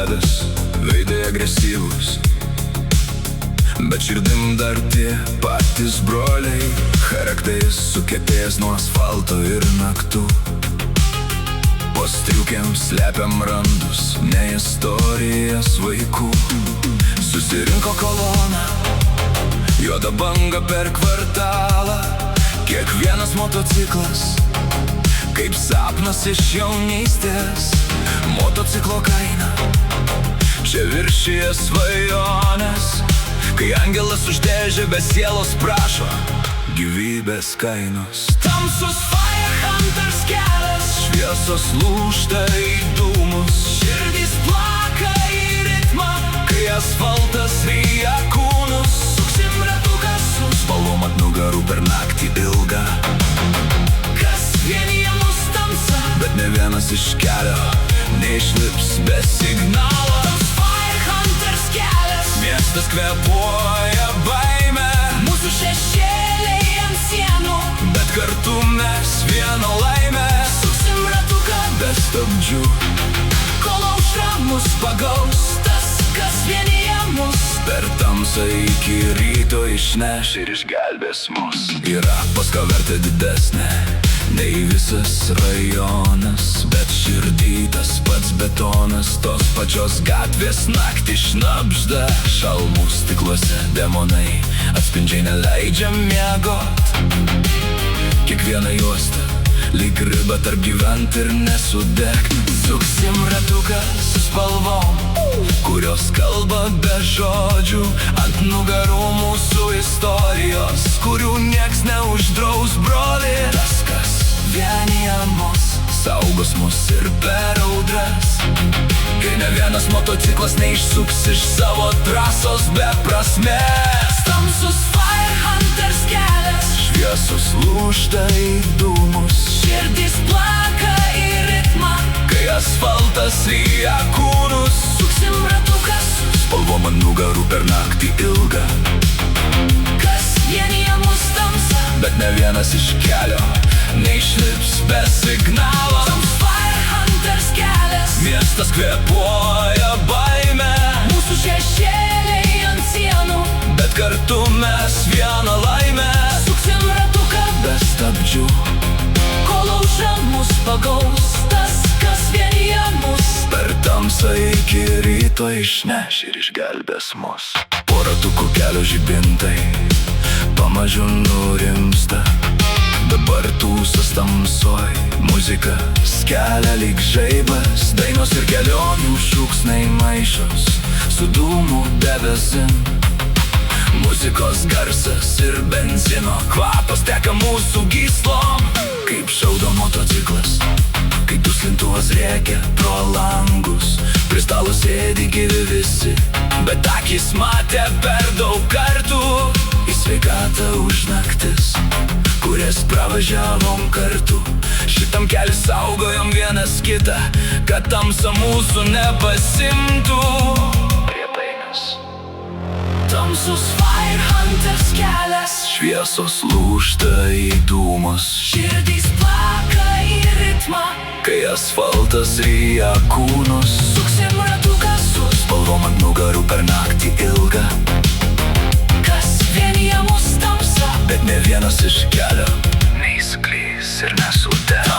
nustebęs, veidai agresyvūs, bet širdim dar tie patys broliai. Charakteris sukietėjęs nuo asfalto ir naktų. Po striukėm slepiam randus, ne istorijas vaikų. Susirinko kolona, juoda banga per kvartalą. Kiekvienas motociklas, kaip sapnas iš jaunystės. Motociklo kaina čia viršija svajonės, kai angelas už dėžę be sielos prašo gyvybės kainos. Tamsus Firehunters kelias, šviesos lūžta į dūmus, širdys plaka į ritmą, kai asfaltas ryja kūnus. Suksim ratuką su spalvom ant nugarų per naktį ilgą. Kas vienija mus tamsa, bet ne vienas iš kelio neišlips be signalo. Tamsus Firehunters kelias, miestas kvėpuoja baime, mūsų šešėliai ant sienų, bet kartu mes vieno laimę. Suksim ratuką be stabdžių, kol aušra mus pagaus. Tas, kas vienija mus, per tamsą iki ryto išneš ir išgelbės mus. Yra paska vertė didesnė nei visas rajonas, bet širdį tas pats betonas. Tos pačios gatvės naktį šnabžda, šalmų stikluose demonai, atspindžiai neleidžia miegot. Kiekviena juosta lyg riba tarp gyvent ir nesudegt. Suksim ratuką su spalvom, kurios kalba be žodžių, ant nugarų mūsų istorijos, kurių nieks neuždraus, broli. Tas, kas vienija mus, saugos mus ir per audras, kai ne vienas motociklas neišsuks iš savo trasos be prasmės. Tamsus Firehunters kelias, šviesos lūžta į dūmus, širdys plaka į ritmą, kai asfaltas ryja kūnus. Suksim ratukas, spalvom ant nugarų per naktį ilgą. Kas vienija mus tamsa, bet ne vienas iš kelio neišlips be signalo. Tamsus Firehunters kelias, miestas kvėpuoja baime, mūsų šešėliai ant sienų, bet kartu mes vieno laimę. Suksim ratuką be stabdžių, kol aušra mus pagaus. Tas, kas vienija mus, per tamsą iki ryto išneš ir išgelbės mus. Po ratukų kelio žibintai pamažu nurimsta, dabar tūsas tamsoj, muzika skelia lyg žaibas. Dainos ir kelionių šūksnai maišos su dūmų debesim, muzikos garsas ir benzino kvapas teka mūsų gyslom. Kaip šaudo motociklas, kai duslintuvas rėkia pro langus, prie stalo sėdi gyvi visi, bet akis matė per daug kartų. Į sveikatą už naktis, kurias pravažiavom kartu, šitam keliu saugojom vienas kitą, kad tamsa mūsų nepasimtų. Priepainis. Tamsus Firehunters kelias, šviesos lūžta į dūmus, širdys plaka į ritmą, kai asfaltas ryja kūnus. Suksim ratuką su spalvom ant nugarų per naktį ilgą. Kas vienija mus tamsa, bet ne vienas iš kelio neįsiklys ir nesudegs.